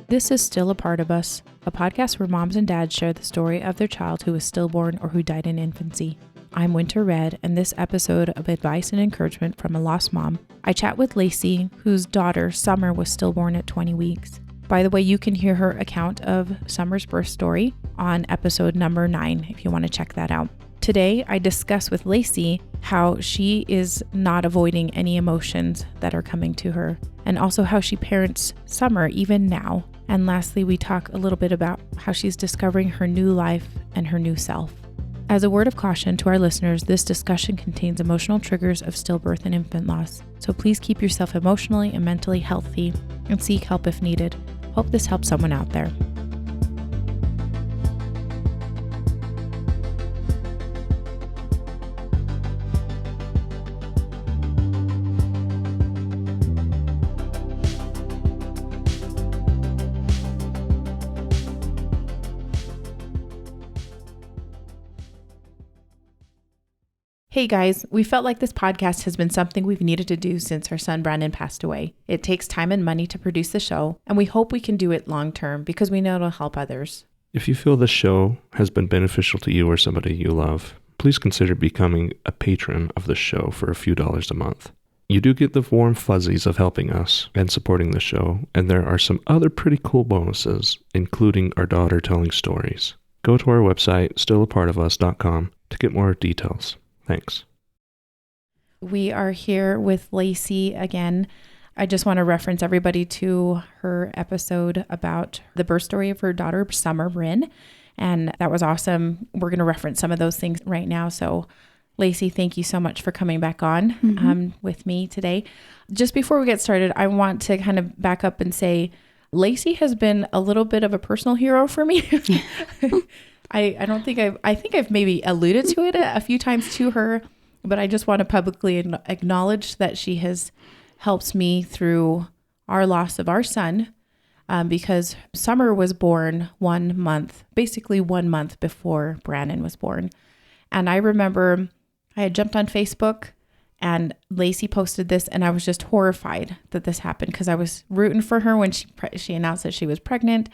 This is Still a Part of Us, a podcast where moms and dads share the story of their child who was stillborn or who died in infancy. I'm Winter Red, and this episode of advice and encouragement from a lost mom, I chat with Lacie, whose daughter, Summer, was stillborn at 20 weeks. By the way, you can hear her account of Summer's birth story on episode number 9 if you want to check that out. Today, I discuss with Lacie how she is not avoiding any emotions that are coming to her, and also how she parents Summer even now. And lastly, we talk a little bit about how she's discovering her new life and her new self. As a word of caution to our listeners, this discussion contains emotional triggers of stillbirth and infant loss. So please keep yourself emotionally and mentally healthy and seek help if needed. Hope this helps someone out there. Hey guys, we felt like this podcast has been something we've needed to do since our son Brandon passed away. It takes time and money to produce the show, and we hope we can do it long term because we know it'll help others. If you feel the show has been beneficial to you or somebody you love, please consider becoming a patron of the show for a few dollars a month. You do get the warm fuzzies of helping us and supporting the show, and there are some other pretty cool bonuses, including our daughter telling stories. Go to our website, stillapartofus.com, to get more details. Thanks. We are here with Lacie again. I just want to reference everybody to her episode about the birth story of her daughter, Summer Bryn. And that was awesome. We're going to reference some of those things right now. So Lacie, thank you so much for coming back on with me today. Just before we get started, I want to kind of back up and say, Lacie has been a little bit of a personal hero for me. I think I've maybe alluded to it a few times to her, but I just want to publicly acknowledge that she has helped me through our loss of our son, because Summer was born 1 month before Brandon was born. And I remember I had jumped on Facebook and Lacie posted this, and I was just horrified that this happened because I was rooting for her when she announced that she was pregnant.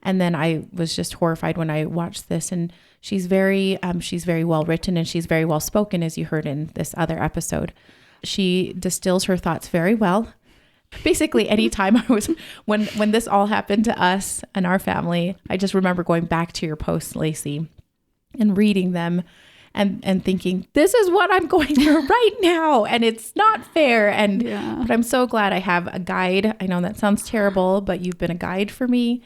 And then I was just horrified when I watched this, and she's very well written and she's very well spoken, as you heard in this other episode. She distills her thoughts very well. Basically, anytime when this all happened to us and our family, I just remember going back to your posts, Lacie, and reading them and thinking, this is what I'm going through right now, and it's not fair. But I'm so glad I have a guide. I know that sounds terrible, but you've been a guide for me.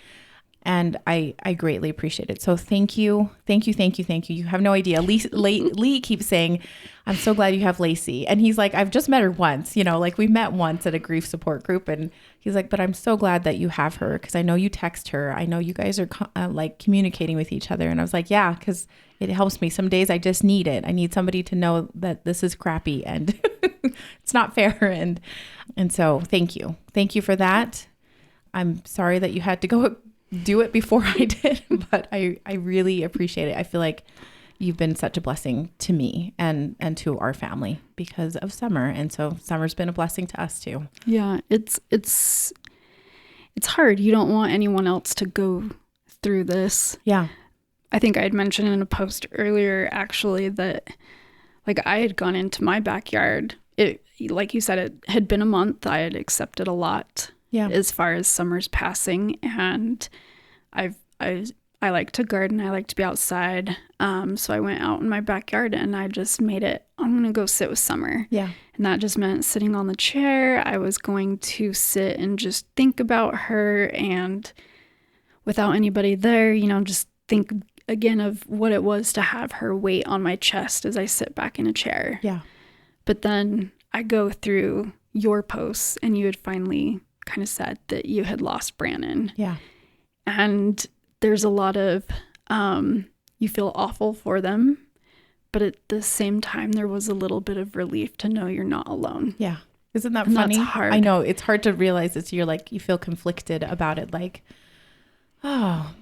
And I greatly appreciate it. So thank you. You have no idea. Lee keeps saying, I'm so glad you have Lacie. And he's like, I've just met her once, like we met once at a grief support group. And he's like, but I'm so glad that you have her because I know you text her. I know you guys are like communicating with each other. And I was like, yeah, because it helps me. Some days I just need it. I need somebody to know that this is crappy and it's not fair. And so thank you. Thank you for that. I'm sorry that you had to go do it before I did, but I really appreciate it. I feel like you've been such a blessing to me and to our family because of Summer. And so Summer's been a blessing to us too. Yeah, it's hard. You don't want anyone else to go through this. Yeah. I think I had mentioned in a post earlier actually that like I had gone into my backyard. It, like you said, it had been a month. I had accepted a lot. Yeah. As far as Summer's passing, and I like to garden. I like to be outside. So I went out in my backyard and I just made it, I'm going to go sit with Summer. Yeah. And that just meant sitting on the chair. I was going to sit and just think about her, and without anybody there, just think again of what it was to have her weight on my chest as I sit back in a chair. Yeah. But then I go through your posts and you had finally kind of said that you had lost Brandon. Yeah. And there's a lot of, you feel awful for them, but at the same time, there was a little bit of relief to know you're not alone. Yeah. Isn't that funny? That's hard. I know it's hard to realize this. You're like, you feel conflicted about it. Like, oh,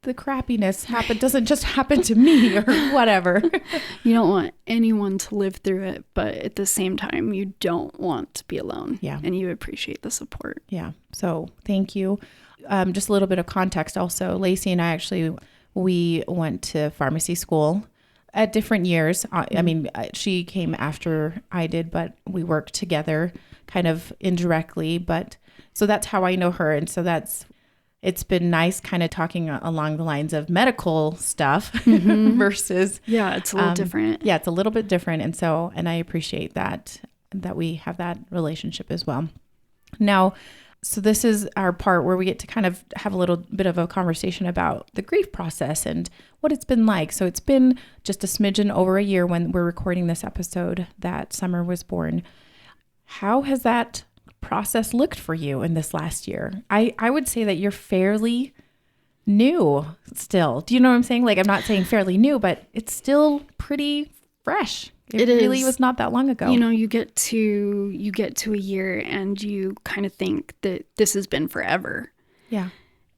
the crappiness doesn't just happen to me or whatever. You don't want anyone to live through it, but at the same time, you don't want to be alone. Yeah. And you appreciate the support. Yeah. So thank you. Just a little bit of context also. Lacie and I we went to pharmacy school at different years. I mean, she came after I did, but we worked together kind of indirectly. But so that's how I know her. And so it's been nice kind of talking along the lines of medical stuff versus. Yeah, it's a little different. Yeah, it's a little bit different. And I appreciate that we have that relationship as well. Now, so this is our part where we get to kind of have a little bit of a conversation about the grief process and what it's been like. So it's been just a smidgen over a year when we're recording this episode that Summer was born. How has that process looked for you in this last year? I would say that you're fairly new still. Do you know what I'm saying? Like, I'm not saying fairly new, but it's still pretty fresh. It really was not that long ago. You know, you get to a year and you kind of think that this has been forever. Yeah.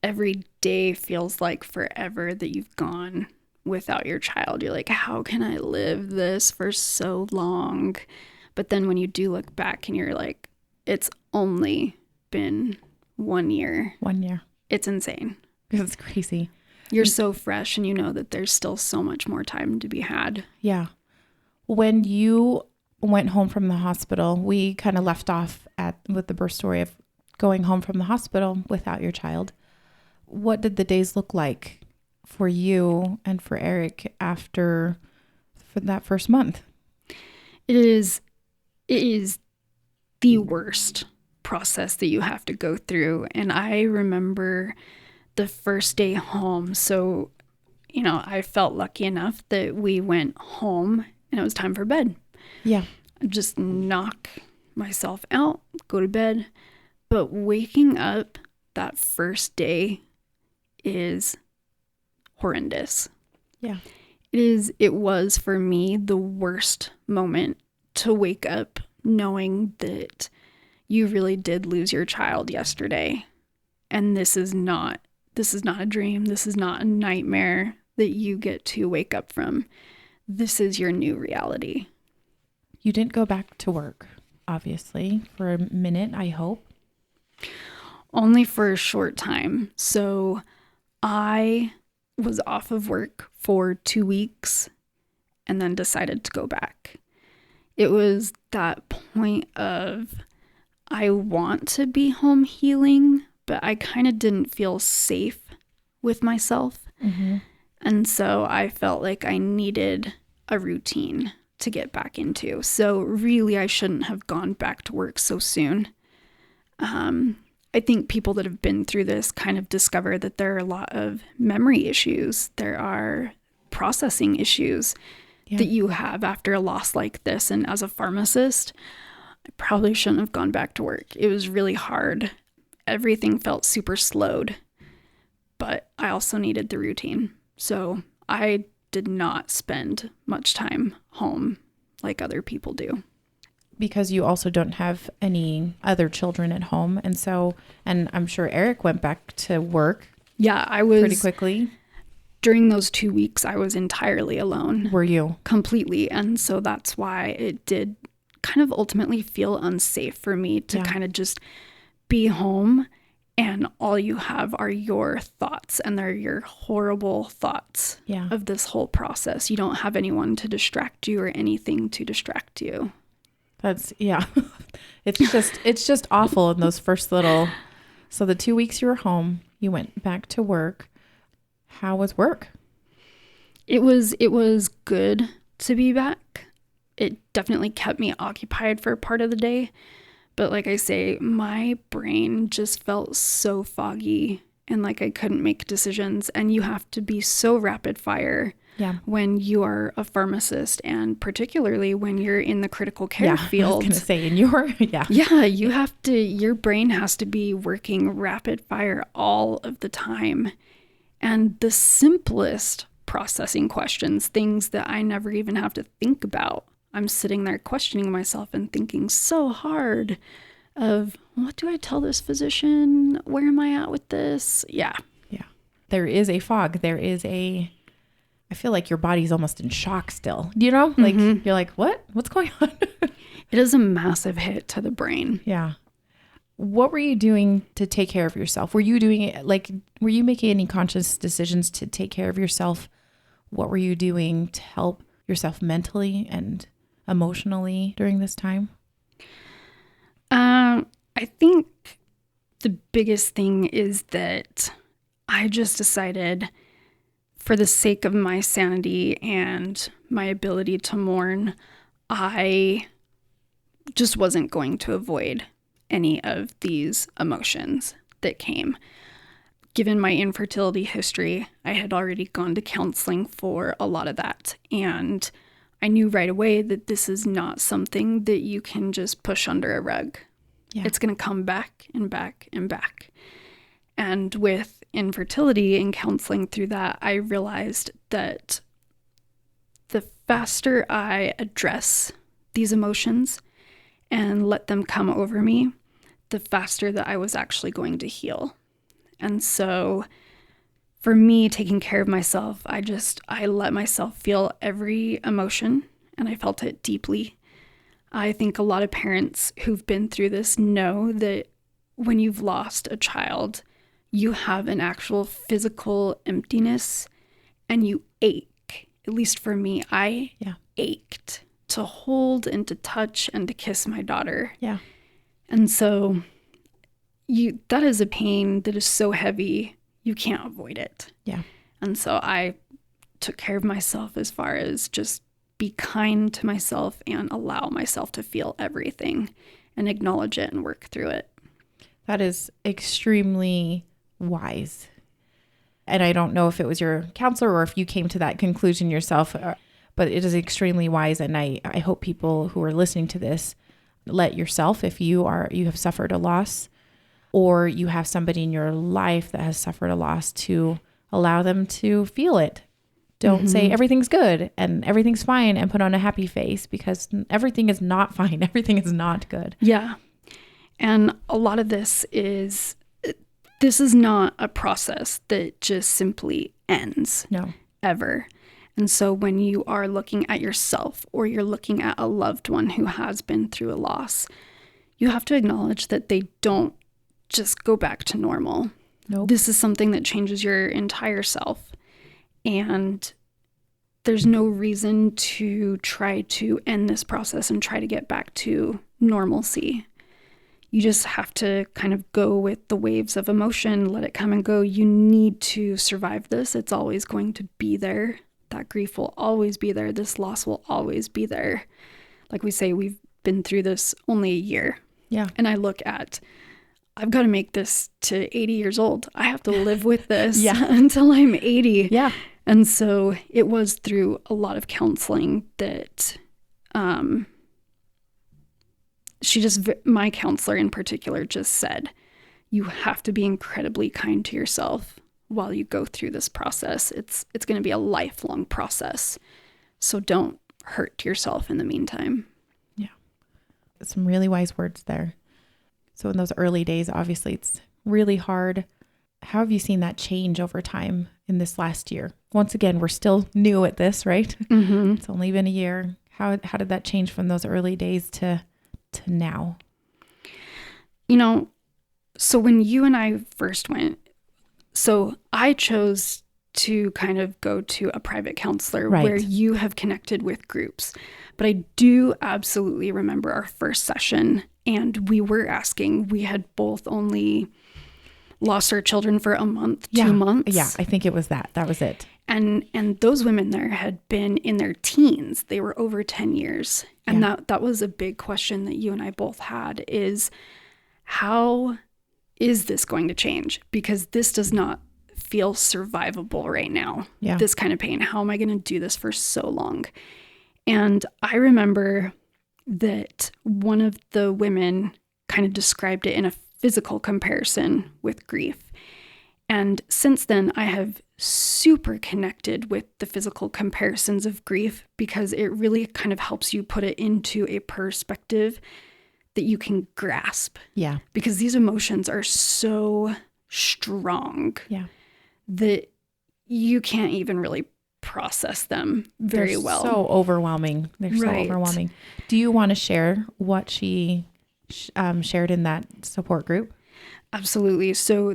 Every day feels like forever that you've gone without your child. You're like, how can I live this for so long? But then when you do look back and you're like, it's only been 1 year. 1 year. It's insane. It's crazy. You're so fresh and you know that there's still so much more time to be had. Yeah. When you went home from the hospital, we kind of left off with the birth story of going home from the hospital without your child. What did the days look like for you and for Eric for that first month? It is the worst process that you have to go through. And I remember the first day home. So, you know, I felt lucky enough that we went home and it was time for bed. Yeah. Just knock myself out, go to bed. But waking up that first day is horrendous. Yeah. It was for me the worst moment to wake up knowing that you really did lose your child yesterday. And this is not a dream. This is not a nightmare that you get to wake up from. This is your new reality. You didn't go back to work, obviously, for a minute, I hope. Only for a short time. So I was off of work for 2 weeks and then decided to go back. It was that point of, I want to be home healing, but I kind of didn't feel safe with myself. Mm-hmm. And so I felt like I needed a routine to get back into. So really, I shouldn't have gone back to work so soon. I think people that have been through this kind of discover that there are a lot of memory issues. There are processing issues that you have after a loss like this. And as a pharmacist, I probably shouldn't have gone back to work. It was really hard. Everything felt super slowed, but I also needed the routine. So I did not spend much time home like other people do. Because you also don't have any other children at home. And I'm sure Eric went back to work. Yeah, I was pretty quickly. During those 2 weeks, I was entirely alone. Were you? Completely. And so that's why it did kind of ultimately feel unsafe for me to kind of just be home and all you have are your thoughts, and they're your horrible thoughts of this whole process. You don't have anyone to distract you or anything to distract you. It's just awful in those first little. So the 2 weeks you were home, you went back to work. How was work? It was good to be back. It definitely kept me occupied for a part of the day. But like I say, my brain just felt so foggy and like I couldn't make decisions. And you have to be so rapid fire when you are a pharmacist, and particularly when you're in the critical care field. I was going to say, in your, you have to, your brain has to be working rapid fire all of the time. And the simplest processing questions, things that I never even have to think about, I'm sitting there questioning myself and thinking so hard of, what do I tell this physician? Where am I at with this? Yeah. there is a fog. I feel like your body's almost in shock still, you know, like you're like, what's going on? It is a massive hit to the brain. Yeah. What were you doing to take care of yourself? Were you doing it were you making any conscious decisions to take care of yourself? What were you doing to help yourself mentally and emotionally during this time? I think the biggest thing is that I just decided, for the sake of my sanity and my ability to mourn, I just wasn't going to avoid any of these emotions that came. Given my infertility history, I had already gone to counseling for a lot of that. And I knew right away that this is not something that you can just push under a rug. Yeah. It's going to come back and back and back. And with infertility and counseling through that, I realized that the faster I address these emotions and let them come over me, the faster that I was actually going to heal. And so for me, taking care of myself, I let myself feel every emotion, and I felt it deeply. I think a lot of parents who've been through this know that when you've lost a child, you have an actual physical emptiness and you ache. At least for me, I ached to hold and to touch and to kiss my daughter. Yeah. And so that is a pain that is so heavy, you can't avoid it. Yeah. And so I took care of myself as far as just be kind to myself and allow myself to feel everything and acknowledge it and work through it. That is extremely wise. And I don't know if it was your counselor or if you came to that conclusion yourself, but it is extremely wise. And I hope people who are listening to this let yourself, if you have suffered a loss or you have somebody in your life that has suffered a loss, to allow them to feel it. Don't say everything's good and everything's fine and put on a happy face, because everything is not fine. Everything is not good. Yeah. And a lot of this is not a process that just simply ends. No. Ever. And so when you are looking at yourself or you're looking at a loved one who has been through a loss, you have to acknowledge that they don't just go back to normal. Nope. This is something that changes your entire self. And there's no reason to try to end this process and try to get back to normalcy. You just have to kind of go with the waves of emotion, let it come and go. You need to survive this. It's always going to be there. That grief will always be there. This loss will always be there. Like we say, we've been through this only a year. Yeah. And I look at, I've got to make this to 80 years old. I have to live with this until I'm 80. Yeah. And so it was through a lot of counseling that my counselor in particular just said, you have to be incredibly kind to yourself while you go through this process. It's going to be a lifelong process. So don't hurt yourself in the meantime. Yeah. Some really wise words there. So in those early days, obviously it's really hard. How have you seen that change over time in this last year? Once again, we're still new at this, right? Mm-hmm. It's only been a year. How did that change from those early days to now? So when you and I first went, so I chose to kind of go to a private counselor where you have connected with groups. But I do absolutely remember our first session, and we had both only lost our children for a month, 2 months. Yeah, I think it was that. That was it. And those women there had been in their teens. They were over 10 years. And that was a big question that you and I both had, is how is this going to change? Because this does not feel survivable right now. Yeah. This kind of pain. How am I going to do this for so long? And I remember that one of the women kind of described it in a physical comparison with grief. And since then, I have super connected with the physical comparisons of grief, because it really kind of helps you put it into a perspective that you can grasp. Yeah. Because these emotions are so strong. Yeah. that you can't even really process them very well. So overwhelming. They're so overwhelming. Do you want to share what she shared in that support group? Absolutely. So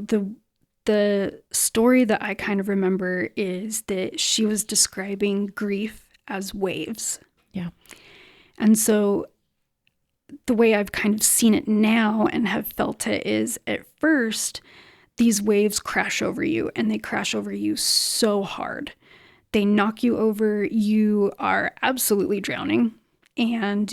the story that I kind of remember is that she was describing grief as waves. Yeah. And so the way I've kind of seen it now and have felt it is, at first, these waves crash over you, and they crash over you so hard. They knock you over. You are absolutely drowning and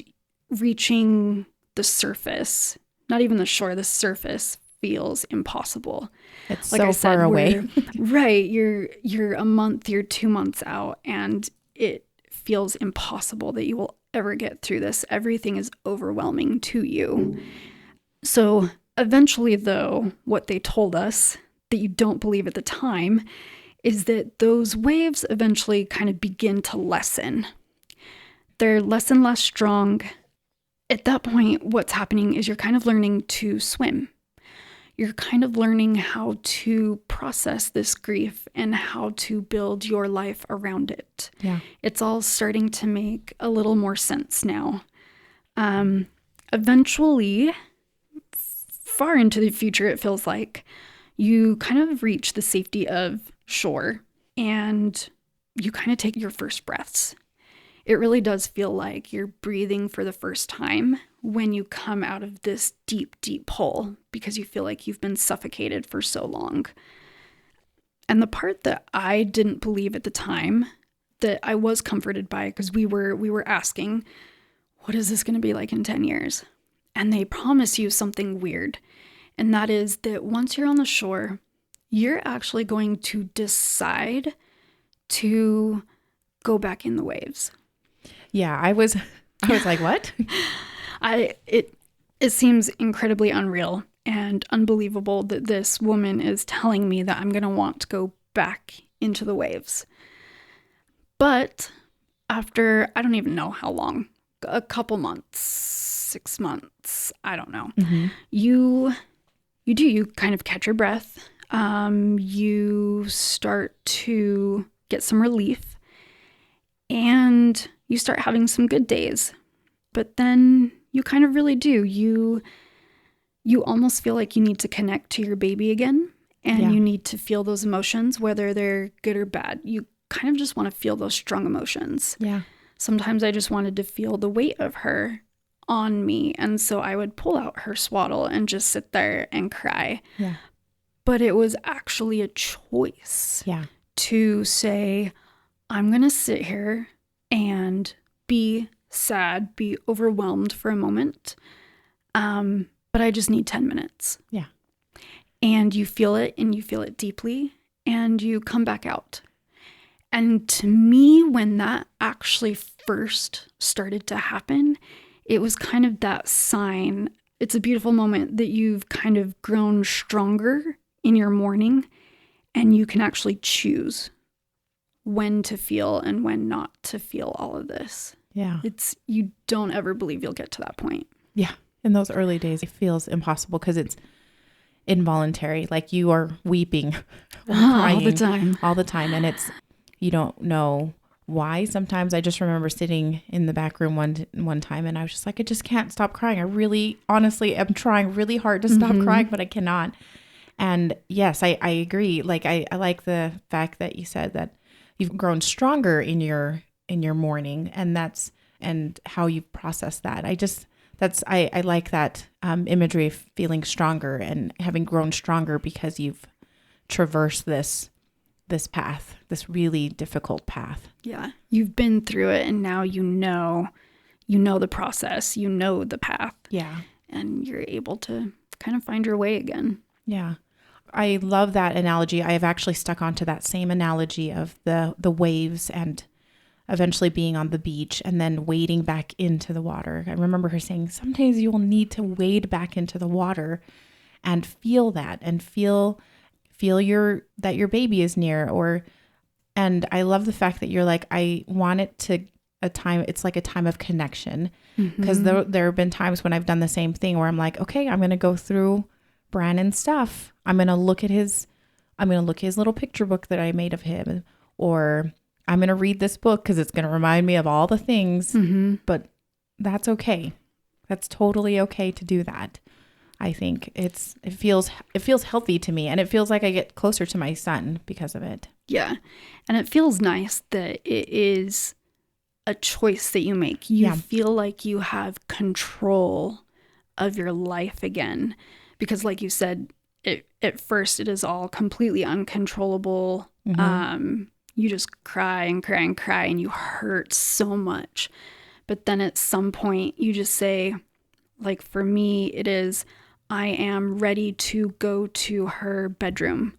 reaching the surface, not even the shore, the surface feels impossible. It's like so far away. Right. You're a month, you're 2 months out, and it feels impossible that you will ever get through this. Everything is overwhelming to you. So eventually, though, what they told us that you don't believe at the time is that those waves eventually kind of begin to lessen. They're less and less strong. At that point, what's happening is you're kind of learning to swim. You're kind of learning how to process this grief and how to build your life around it. Yeah. It's all starting to make a little more sense now. Eventually, far into the future, it feels like, you kind of reach the safety of shore and you kind of take your first breaths. It really does feel like you're breathing for the first time when you come out of this deep, deep hole, because you feel like you've been suffocated for so long. And the part that I didn't believe at the time, that I was comforted by, because we were asking, what is this going to be like in 10 years? And they promise you something weird. And that is that once you're on the shore, you're actually going to decide to go back in the waves. Yeah, I was like, what? It seems incredibly unreal and unbelievable that this woman is telling me that I'm going to want to go back into the waves. But after, I don't even know how long, a couple months, 6 months, I don't know. Mm-hmm. You kind of catch your breath. You start to get some relief and you start having some good days. But then you kind of really do. You almost feel like you need to connect to your baby again, and you need to feel those emotions, whether they're good or bad. You kind of just want to feel those strong emotions. Yeah. Sometimes I just wanted to feel the weight of her on me. And so I would pull out her swaddle and just sit there and cry. Yeah. But it was actually a choice to say, I'm going to sit here and be sad, be overwhelmed for a moment. But I just need 10 minutes. Yeah. And you feel it, and you feel it deeply, and you come back out. And to me, when that actually first started to happen, it was kind of that sign. It's a beautiful moment that you've kind of grown stronger in your mourning, and you can actually choose when to feel and when not to feel all of this. Yeah. You don't ever believe you'll get to that point. Yeah. In those early days, it feels impossible because it's involuntary. Like you are weeping all the time. And you don't know why. Sometimes I just remember sitting in the back room one time and I was just like, I just can't stop crying. I really, honestly, am trying really hard to stop crying, but I cannot. And yes, I agree. Like I like the fact that you said that you've grown stronger in your mourning, and how you've processed that. I like that imagery of feeling stronger and having grown stronger because you've traversed this path, this really difficult path. Yeah. You've been through it, and now you know the process, you know the path. Yeah. And you're able to kind of find your way again. Yeah. I love that analogy. I have actually stuck onto that same analogy of the waves and eventually being on the beach and then wading back into the water. I remember her saying, sometimes you will need to wade back into the water and feel that, and feel that your baby is near. And I love the fact that you're like, I want it to it's like a time of connection, because there have been times when I've done the same thing where I'm like, okay, I'm going to go through Brandon's stuff. I'm going to look at his I'm going to look at his little picture book that I made of him, or I'm going to read this book because it's going to remind me of all the things. Mm-hmm. But that's okay. That's totally okay to do that. I think it feels healthy to me, and it feels like I get closer to my son because of it. Yeah. And it feels nice that it is a choice that you make. You feel like you have control of your life again, because like you said, at first it is all completely uncontrollable. Mm-hmm. You just cry and cry and cry, and you hurt so much. But then at some point you just say, like for me, it is, I am ready to go to her bedroom.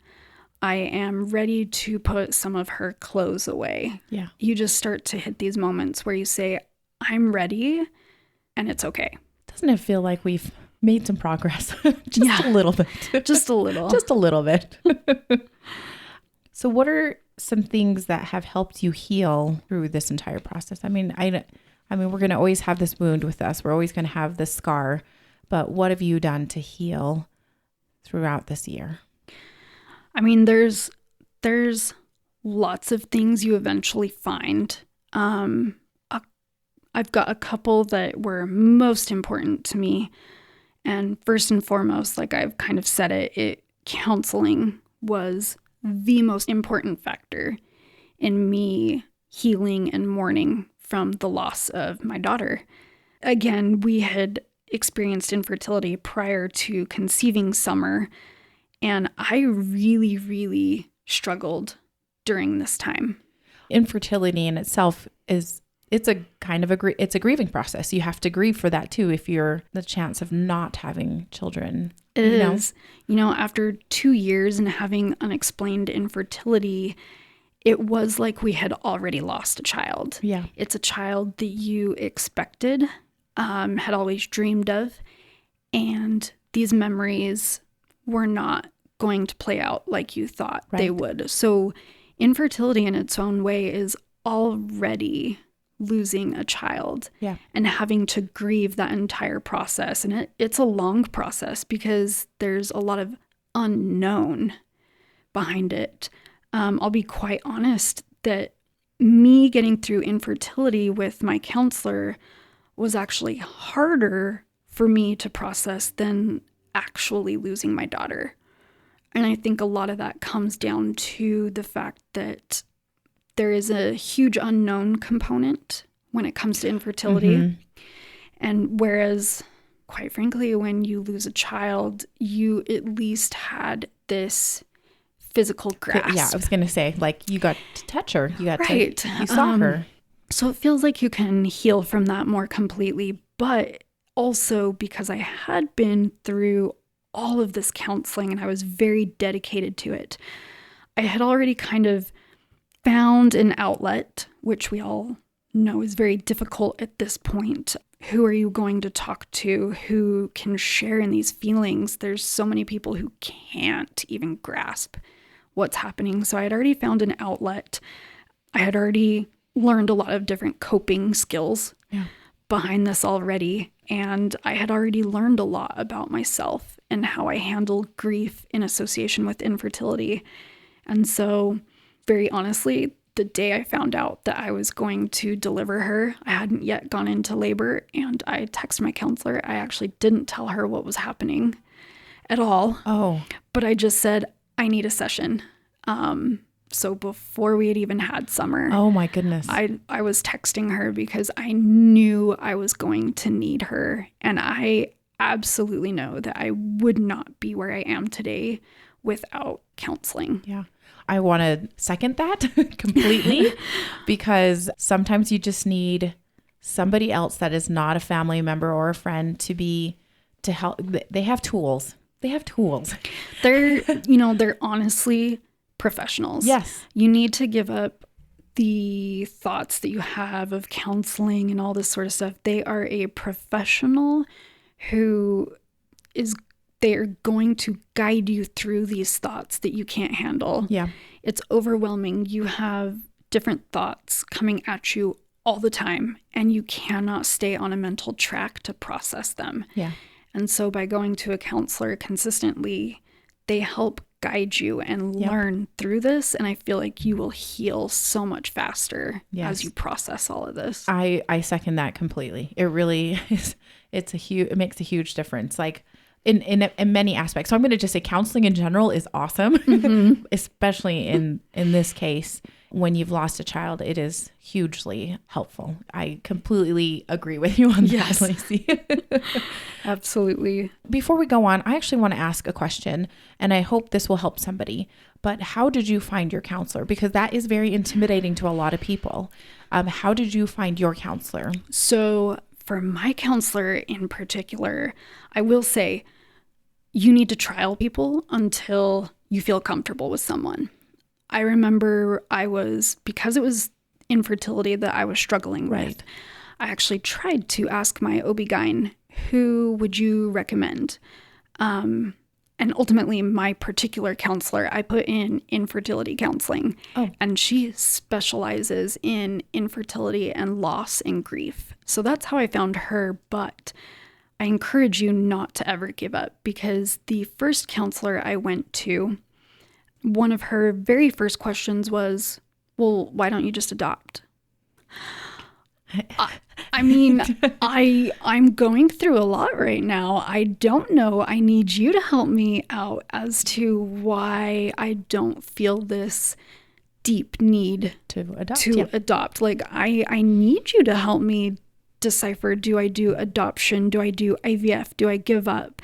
I am ready to put some of her clothes away. Yeah. You just start to hit these moments where you say, I'm ready, and it's okay. Doesn't it feel like we've made some progress? Just a little bit. Just a little. Just a little bit. So what are some things that have helped you heal through this entire process? I mean, we're going to always have this wound with us. We're always going to have this scar. But what have you done to heal throughout this year? I mean, there's lots of things you eventually find. I've got a couple that were most important to me. And first and foremost, like I've kind of said counseling was the most important factor in me healing and mourning from the loss of my daughter. Again, we had experienced infertility prior to conceiving Summer, and I really, really struggled during this time. Infertility in itself it's a kind of it's a grieving process. You have to grieve for that too if you're the chance of not having children. It is. You know, after 2 years and having unexplained infertility, it was like we had already lost a child. Yeah. It's a child that you expected, had always dreamed of, and these memories were not going to play out like you thought they would. So infertility in its own way is already losing a child and having to grieve that entire process. And it's a long process because there's a lot of unknown behind it. I'll be quite honest that me getting through infertility with my counselor was actually harder for me to process than actually losing my daughter. And I think a lot of that comes down to the fact that there is a huge unknown component when it comes to infertility. Mm-hmm. And whereas, quite frankly, when you lose a child, you at least had this physical grasp. Yeah, I was going to say, like, you got to touch her. You got to, you saw her. So it feels like you can heal from that more completely. But also because I had been through all of this counseling and I was very dedicated to it, I had already kind of found an outlet, which we all know is very difficult at this point. Who are you going to talk to? Who can share in these feelings? There's so many people who can't even grasp what's happening. So I had already found an outlet. I had already learned a lot of different coping skills behind this already. And I had already learned a lot about myself and how I handle grief in association with infertility. And so, very honestly, the day I found out that I was going to deliver her, I hadn't yet gone into labor, and I texted my counselor. I actually didn't tell her what was happening at all. Oh. But I just said, I need a session. So before we had even had Summer. Oh my goodness. I was texting her because I knew I was going to need her. And I absolutely know that I would not be where I am today without counseling. Yeah. I want to second that completely because sometimes you just need somebody else that is not a family member or a friend to help. They have tools. They're honestly professionals. Yes. You need to give up the thoughts that you have of counseling and all this sort of stuff. They are a professional who they're going to guide you through these thoughts that you can't handle. Yeah. It's overwhelming. You have different thoughts coming at you all the time, and you cannot stay on a mental track to process them. Yeah. And so by going to a counselor consistently, they help guide you and learn through this. And I feel like you will heal so much faster as you process all of this. I second that completely. It really is. It makes a huge difference. Like in many aspects. So I'm going to just say counseling in general is awesome, especially in this case. When you've lost a child, it is hugely helpful. I completely agree with you on that, Lacie. Absolutely. Before we go on, I actually want to ask a question, and I hope this will help somebody. But how did you find your counselor? Because that is very intimidating to a lot of people. How did you find your counselor? So for my counselor in particular, I will say you need to trial people until you feel comfortable with someone. I remember because it was infertility that I was struggling with, I actually tried to ask my OB-GYN, who would you recommend? And ultimately, my particular counselor, I put in infertility counseling. And she specializes in infertility and loss and grief. So that's how I found her. But I encourage you not to ever give up, because the first counselor I went to, one of her very first questions was, well, why don't you just adopt? I mean, I'm going through a lot right now. I don't know. I need you to help me out as to why I don't feel this deep need to adopt. Like, I need you to help me decipher, do I do adoption? Do I do IVF? Do I give up?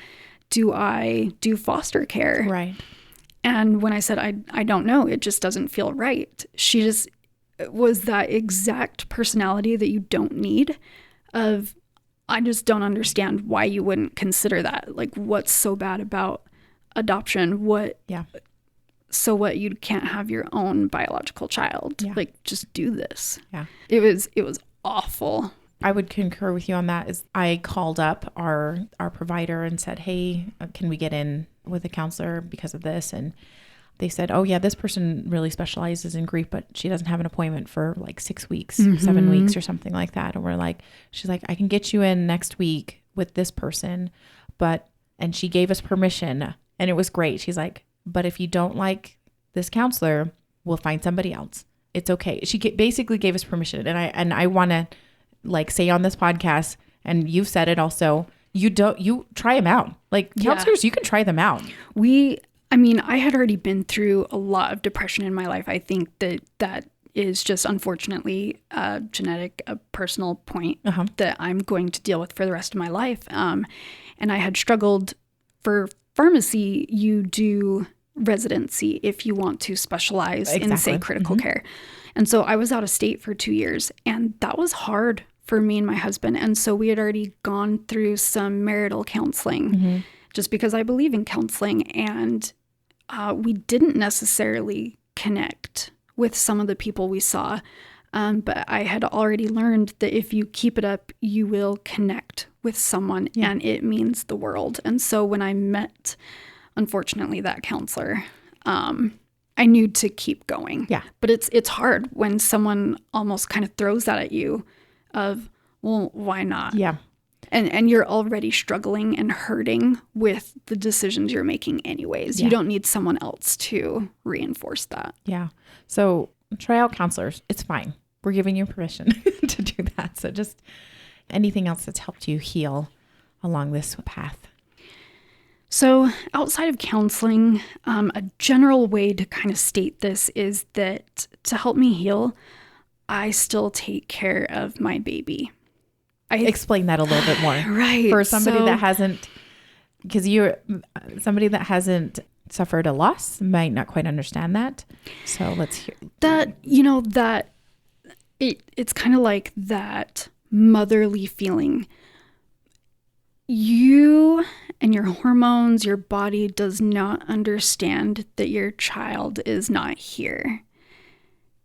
Do I do foster care? Right. And when I said, I don't know, it just doesn't feel right. She just was that exact personality that you don't need of, I just don't understand why you wouldn't consider that. Like, what's so bad about adoption? So what, you can't have your own biological child? Like, just do this. It was awful. I would concur with you on that. Is I called up our provider and said, hey, can we get in with a counselor because of this? And they said, oh yeah, this person really specializes in grief, but she doesn't have an appointment for like 6 weeks, 7 weeks or something like that. And she's like, I can get you in next week with this person, and she gave us permission, and it was great. She's like, but if you don't like this counselor, we'll find somebody else. It's okay. She basically gave us permission. And I want to say on this podcast, and you've said it also, you try them out. Like, counselors, you can try them out. I had already been through a lot of depression in my life. I think that is just unfortunately genetic, a personal point that I'm going to deal with for the rest of my life. And I had struggled. For pharmacy, you do residency if you want to specialize in, say, critical care. And so I was out of state for 2 years, and that was hard for me and my husband. And so we had already gone through some marital counseling just because I believe in counseling. And we didn't necessarily connect with some of the people we saw. But I had already learned that if you keep it up, you will connect with someone, and it means the world. And so when I met, unfortunately, that counselor, I knew to keep going. But it's hard when someone almost kind of throws that at you of, well, why not? And you're already struggling and hurting with the decisions you're making anyways. You don't need someone else to reinforce that. So try out counselors. It's fine. We're giving you permission to do that. So just anything else that's helped you heal along this path. So outside of counseling, a general way to kind of state this is that to help me heal, I still take care of my baby. Explain that a little bit more. Right. For somebody that hasn't, because somebody that hasn't suffered a loss might not quite understand that. So let's hear that. It's kind of like that motherly feeling. You and your hormones, your body does not understand that your child is not here.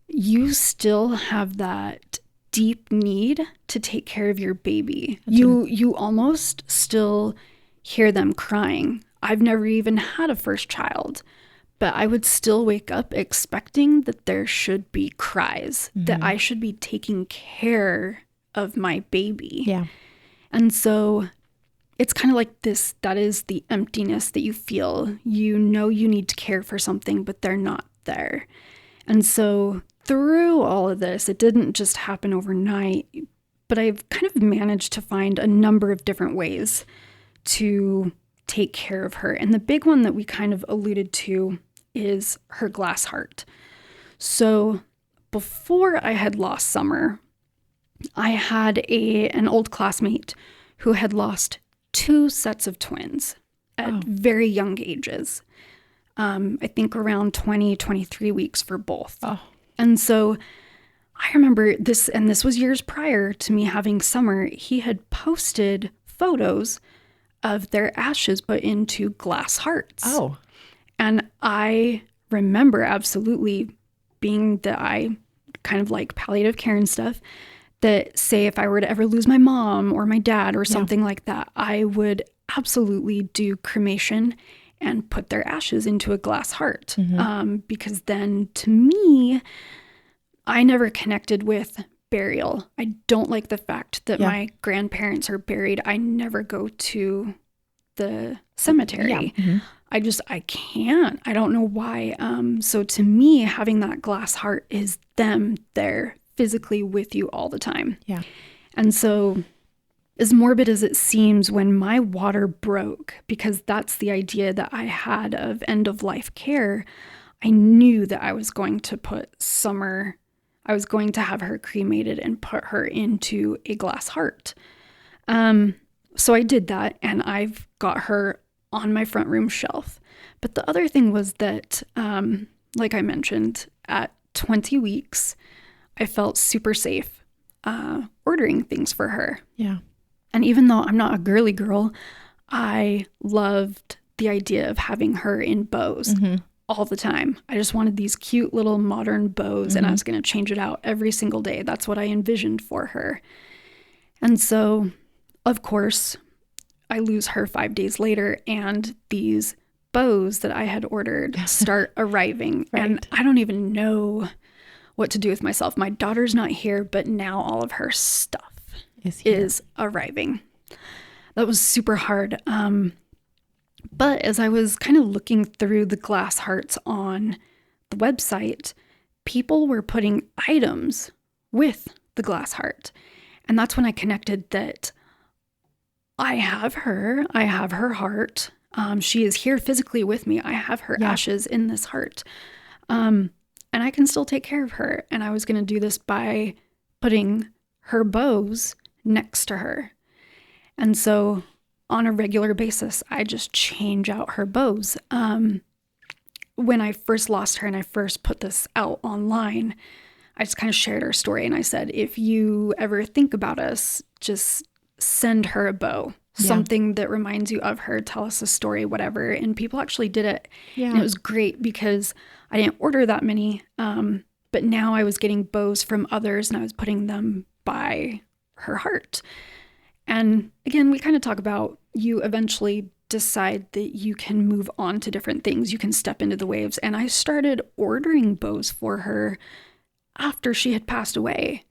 You still have that deep need to take care of your baby. You almost still hear them crying. I've never even had a first child, but I would still wake up expecting that there should be cries, that I should be taking care of my baby. And so it's kind of like this, that is the emptiness that you feel. You know you need to care for something, but they're not there. And so through all of this, it didn't just happen overnight, but I've kind of managed to find a number of different ways to take care of her. And the big one that we kind of alluded to is her glass heart. So before I had lost Summer, I had an old classmate who had lost 2 sets of twins at very young ages. I think around 20, 23 weeks for both. Oh. And so I remember this, and this was years prior to me having Summer, he had posted photos of their ashes put into glass hearts. Oh. And I remember absolutely, being that I kind of like palliative care and stuff, that say if I were to ever lose my mom or my dad or something like that, I would absolutely do cremation and put their ashes into a glass heart. Because then to me, I never connected with burial. I don't like the fact that my grandparents are buried. I never go to the cemetery. I can't. I don't know why. So to me, having that glass heart is them there physically with you all the time. Yeah. And so, as morbid as it seems, when my water broke, because that's the idea that I had of end of life care, I knew that I was going to put Summer, I was going to have her cremated and put her into a glass heart. So I did that, and I've got her on my front room shelf. But the other thing was that, like I mentioned, at 20 weeks, I felt super safe ordering things for her. Yeah. And even though I'm not a girly girl, I loved the idea of having her in bows all the time. I just wanted these cute little modern bows, and I was going to change it out every single day. That's what I envisioned for her. And so, of course, I lose her 5 days later, and these bows that I had ordered start arriving. Right. And I don't even know what to do with myself. My daughter's not here, but now all of her stuff is arriving. That was super hard. But as I was kind of looking through the glass hearts on the website, people were putting items with the glass heart. And that's when I connected that I have her heart. She is here physically with me. I have her ashes in this heart. And I can still take care of her. And I was going to do this by putting her bows next to her. And so on a regular basis, I just change out her bows. When I first lost her and I first put this out online, I just kind of shared her story. And I said, if you ever think about us, just send her a bow. Something that reminds you of her, tell us a story, whatever. And people actually did it. Yeah. And it was great because I didn't order that many. But now I was getting bows from others and I was putting them by her heart. And again, we kind of talk about you eventually decide that you can move on to different things. You can step into the waves. And I started ordering bows for her after she had passed away,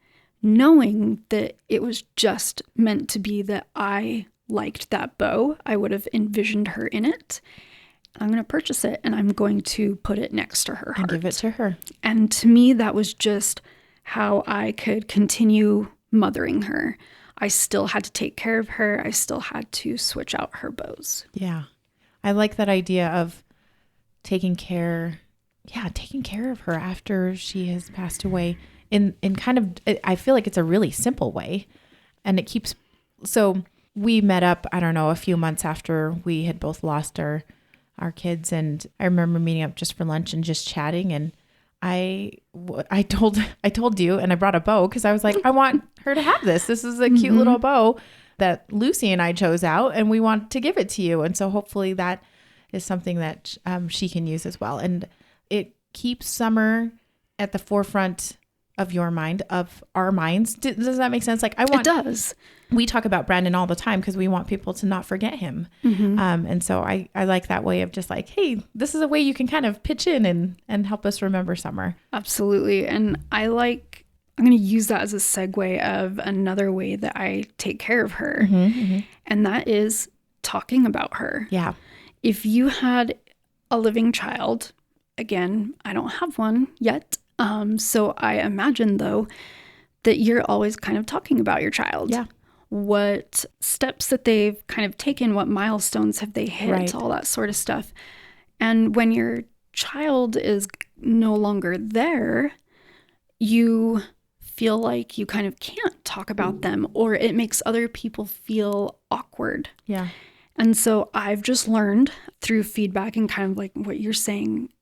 knowing that it was just meant to be that I liked that bow. I would have envisioned her in it. I'm going to purchase it and I'm going to put it next to her heart. And give it to her. And to me, that was just how I could continue mothering her. I still had to take care of her. I still had to switch out her bows. Yeah. I like that idea of taking care of her after she has passed away in kind of, I feel like it's a really simple way, and it keeps, so we met up, I don't know, a few months after we had both lost our kids. And I remember meeting up just for lunch and just chatting. And I told you, and I brought a bow because I was like, I want her to have this. This is a cute little bow that Lucy and I chose out, and we want to give it to you. And so hopefully that is something that she can use as well. And it keeps Summer at the forefront of your mind, of our minds. Does that make sense? Like it does. We talk about Brandon all the time because we want people to not forget him. And so I like that way of just like, hey, this is a way you can kind of pitch in and help us remember Summer. Absolutely. And I'm going to use that as a segue of another way that I take care of her. And that is talking about her. Yeah. If you had a living child, again, I don't have one yet. So I imagine, though, that you're always kind of talking about your child. Yeah. What steps that they've kind of taken, what milestones have they hit, Right. all that sort of stuff. And when your child is no longer there, you feel like you kind of can't talk about them, or it makes other people feel awkward. Yeah. And so I've just learned through feedback and kind of like what you're saying,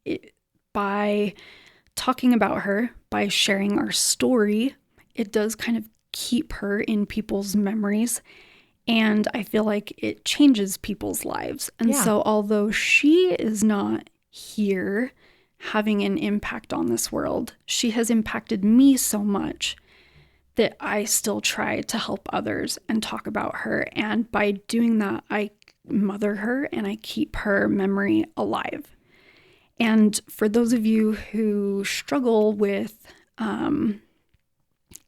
by talking about her, by sharing our story, it does kind of keep her in people's memories. And I feel like it changes people's lives. And so although she is not here having an impact on this world, she has impacted me so much that I still try to help others and talk about her. And by doing that, I mother her and I keep her memory alive. And for those of you who struggle with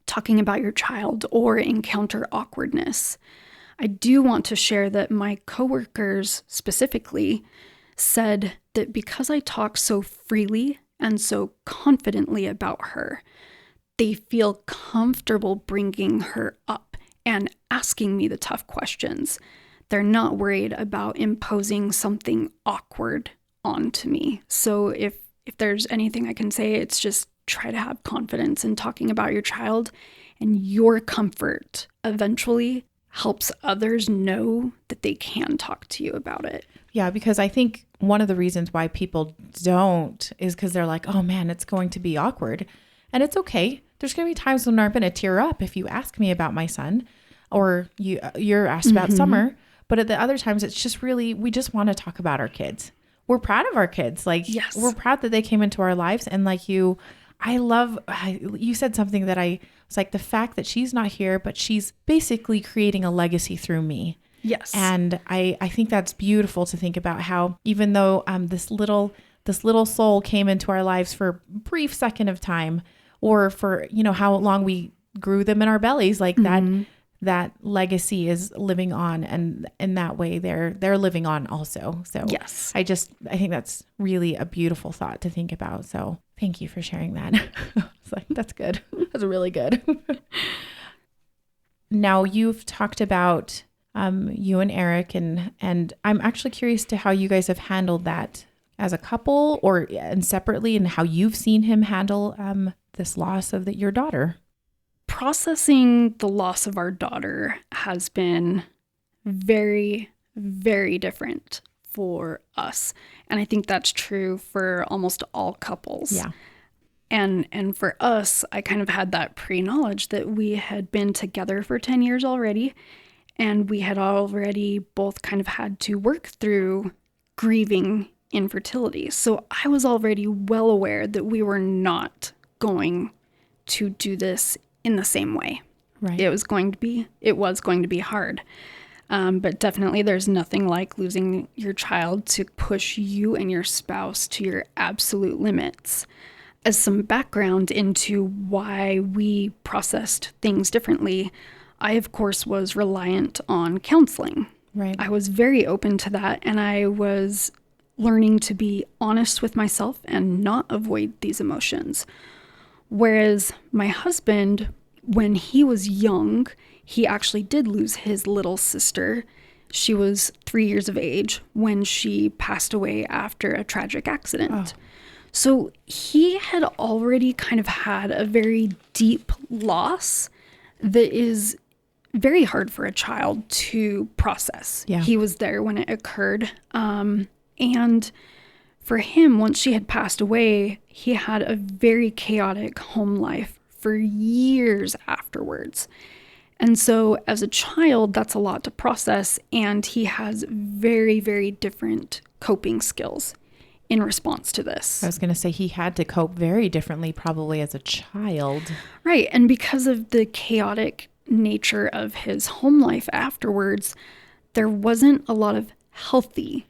talking about your child or encounter awkwardness, I do want to share that my coworkers specifically said that because I talk so freely and so confidently about her, they feel comfortable bringing her up and asking me the tough questions. They're not worried about imposing something awkward onto me. So if there's anything I can say, it's just try to have confidence in talking about your child, and your comfort eventually helps others know that they can talk to you about it. Yeah, because I think one of the reasons why people don't is because they're like, oh man, it's going to be awkward. And it's okay. There's going to be times when I'm going to tear up if you ask me about my son, or you're asked about Summer. But at the other times, it's just really, we just want to talk about our kids. We're proud of our kids. Like, yes, we're proud that they came into our lives. And like you said something that I was like, the fact that she's not here, but she's basically creating a legacy through me. Yes. And I think that's beautiful to think about how, even though this little soul came into our lives for a brief second of time, or for, how long we grew them in our bellies, like that legacy is living on, and in that way they're living on also. So yes, I think that's really a beautiful thought to think about. So thank you for sharing that. It's like, that's good. That's really good. Now you've talked about you and Eric, and I'm actually curious to how you guys have handled that as a couple and separately, and how you've seen him handle this loss of your daughter. Processing the loss of our daughter has been very, very different for us. And I think that's true for almost all couples. Yeah. And for us, I kind of had that pre-knowledge that we had been together for 10 years already. And we had already both kind of had to work through grieving infertility. So I was already well aware that we were not going to do this in the same way. Right. It was going to be hard. But definitely there's nothing like losing your child to push you and your spouse to your absolute limits. As some background into why we processed things differently, I, of course, was reliant on counseling. Right. I was very open to that, and I was learning to be honest with myself and not avoid these emotions. Whereas my husband, when he was young, he actually did lose his little sister. She was 3 years of age when she passed away after a tragic accident. Oh. So he had already kind of had a very deep loss that is very hard for a child to process. Yeah. He was there when it occurred. And for him, once she had passed away, he had a very chaotic home life for years afterwards. And so as a child, that's a lot to process. And he has very, very different coping skills in response to this. I was going to say he had to cope very differently probably as a child. Right. And because of the chaotic nature of his home life afterwards, there wasn't a lot of healthy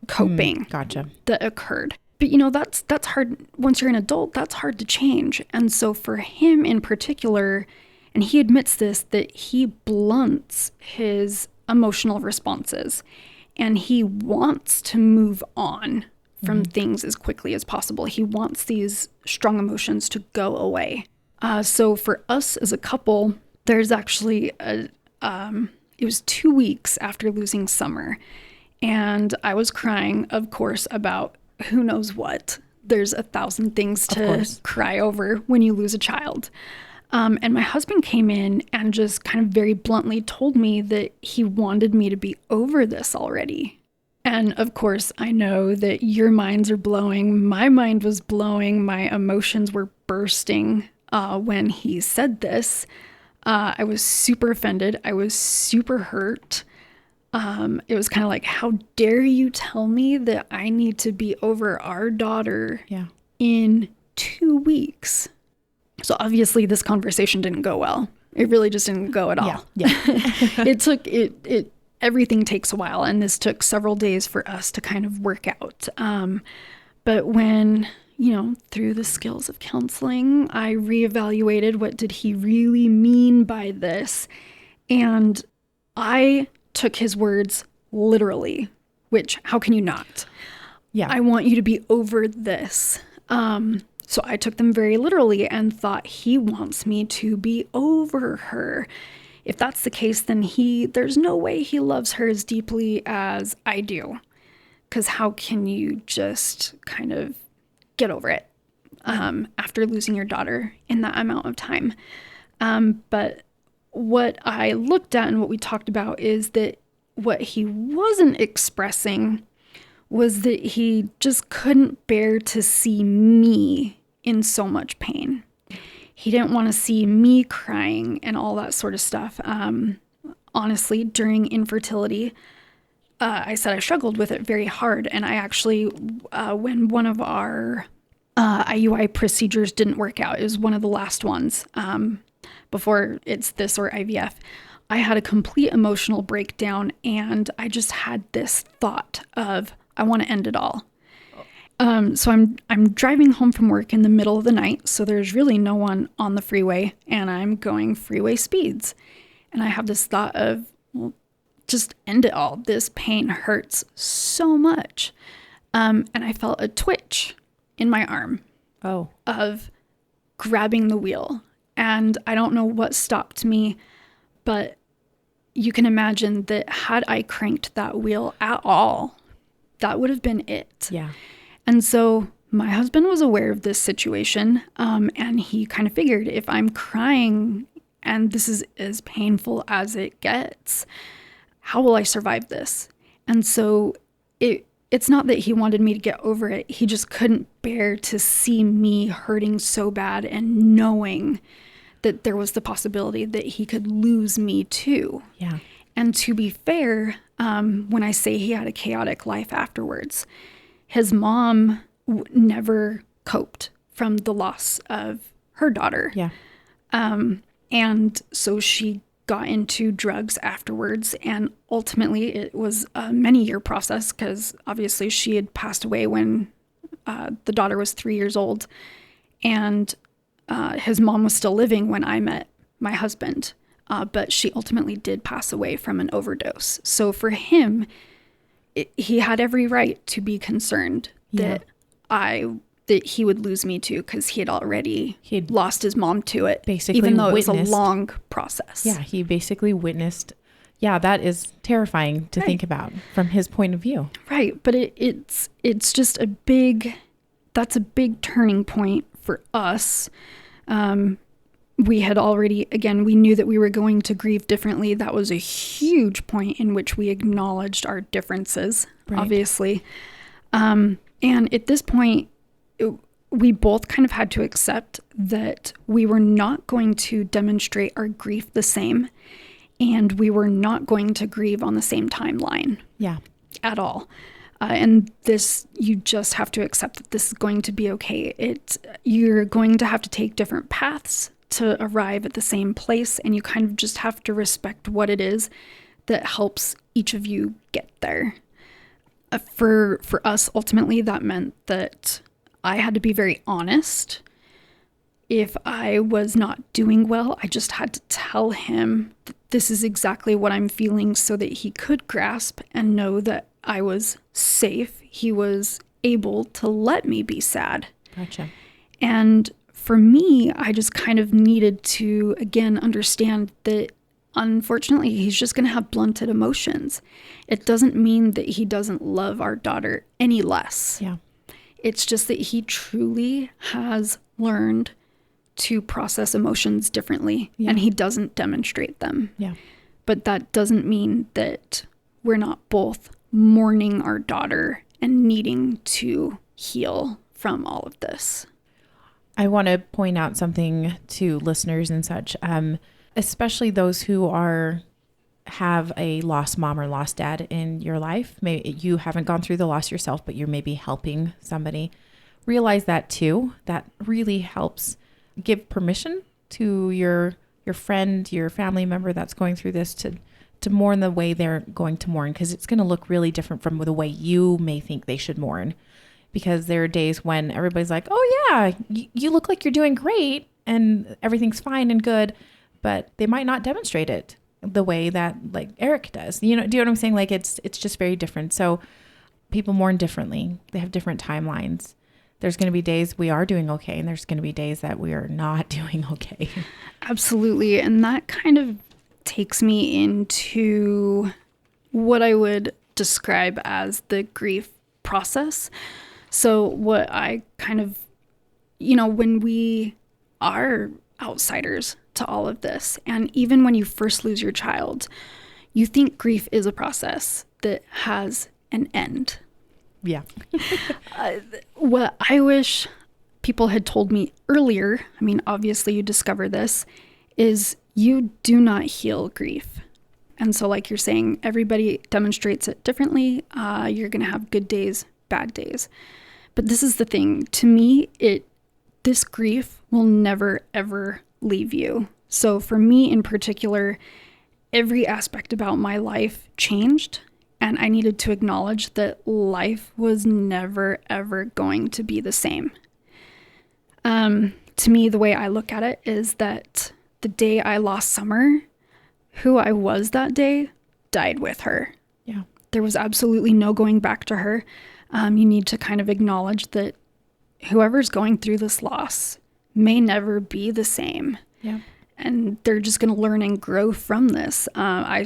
coping that occurred. But that's hard. Once you're an adult, that's hard to change. And so for him in particular, and he admits this, that he blunts his emotional responses. And he wants to move on from things as quickly as possible. He wants these strong emotions to go away. So for us as a couple, there's actually it was 2 weeks after losing Summer. And I was crying, of course, about who knows what. There's 1,000 things to cry over when you lose a child. And my husband came in and just kind of very bluntly told me that he wanted me to be over this already. And of course, I know that your minds are blowing. My mind was blowing. My emotions were bursting when he said this. I was super offended. I was super hurt. It was kind of like, how dare you tell me that I need to be over our daughter in 2 weeks? So obviously this conversation didn't go well. It really just didn't go at all. Yeah. Everything takes a while, and this took several days for us to kind of work out. But when, through the skills of counseling, I reevaluated what did he really mean by this. And I took his words literally, which how can you not? Yeah. I want you to be over this. So I took them very literally and thought he wants me to be over her. If that's the case, then there's no way he loves her as deeply as I do. Because how can you just kind of get over it after losing your daughter in that amount of time? But what I looked at and what we talked about is that what he wasn't expressing was that he just couldn't bear to see me in so much pain. He didn't want to see me crying and all that sort of stuff. Honestly, during infertility, I said I struggled with it very hard. And I actually, when one of our IUI procedures didn't work out, it was one of the last ones before it's this or IVF, I had a complete emotional breakdown. And I just had this thought of, I want to end it all. So I'm driving home from work in the middle of the night, so there's really no one on the freeway, and I'm going freeway speeds. And I have this thought of, well, just end it all. This pain hurts so much. And I felt a twitch in my arm of grabbing the wheel. And I don't know what stopped me, but you can imagine that had I cranked that wheel at all, that would have been it. Yeah. And so my husband was aware of this situation, and he kind of figured if I'm crying and this is as painful as it gets, how will I survive this? And so it's not that he wanted me to get over it. He just couldn't bear to see me hurting so bad and knowing that there was the possibility that he could lose me too. Yeah. And to be fair, when I say he had a chaotic life afterwards, his mom never coped from the loss of her daughter. Yeah. And so she got into drugs afterwards. And ultimately, it was a many-year process because obviously she had passed away when the daughter was 3 years old. And his mom was still living when I met my husband. But she ultimately did pass away from an overdose. So for him, he had every right to be concerned that he would lose me too, because he had lost his mom to it, basically, even though it was a long process. Yeah, he basically witnessed. Yeah, that is terrifying to think about from his point of view. Right, but it's just that's a big turning point for us. We had already, again, we knew that we were going to grieve differently. That was a huge point in which we acknowledged our differences, obviously. And at this point, we both kind of had to accept that we were not going to demonstrate our grief the same, and we were not going to grieve on the same timeline. Yeah. At all. And this, you just have to accept that this is going to be okay. You're going to have to take different paths to arrive at the same place, and you kind of just have to respect what it is that helps each of you get there. For us, ultimately, that meant that I had to be very honest if I was not doing well, I just had to tell him that this is exactly what I'm feeling so that he could grasp and know that I was safe. He was able to let me be sad. Gotcha. And for me, I just kind of needed to, again, understand that unfortunately, he's just going to have blunted emotions. It doesn't mean that he doesn't love our daughter any less. Yeah. It's just that he truly has learned to process emotions differently, and he doesn't demonstrate them. Yeah. But that doesn't mean that we're not both mourning our daughter and needing to heal from all of this. I want to point out something to listeners and such, especially those who have a lost mom or lost dad in your life. Maybe you haven't gone through the loss yourself, but you're maybe helping somebody. Realize that too. That really helps give permission to your friend, your family member that's going through this to mourn the way they're going to mourn, because it's going to look really different from the way you may think they should mourn. Because there are days when everybody's like, oh yeah, you look like you're doing great and everything's fine and good, but they might not demonstrate it the way that like Eric does. Do you know what I'm saying? Like it's just very different. So people mourn differently. They have different timelines. There's going to be days we are doing okay, and there's going to be days that we are not doing okay. Absolutely. And that kind of takes me into what I would describe as the grief process. So what I kind of, when we are outsiders to all of this, and even when you first lose your child, you think grief is a process that has an end. Yeah. What I wish people had told me earlier, I mean, obviously you discover this, is you do not heal grief. And so like you're saying, everybody demonstrates it differently. You're going to have good days, bad days. But this is the thing. To me, this grief will never, ever leave you. So for me in particular, every aspect about my life changed. And I needed to acknowledge that life was never, ever going to be the same. To me, the way I look at it is that the day I lost Summer, who I was that day died with her. Yeah. There was absolutely no going back to her. You need to kind of acknowledge that whoever's going through this loss may never be the same. Yeah. And they're just going to learn and grow from this. I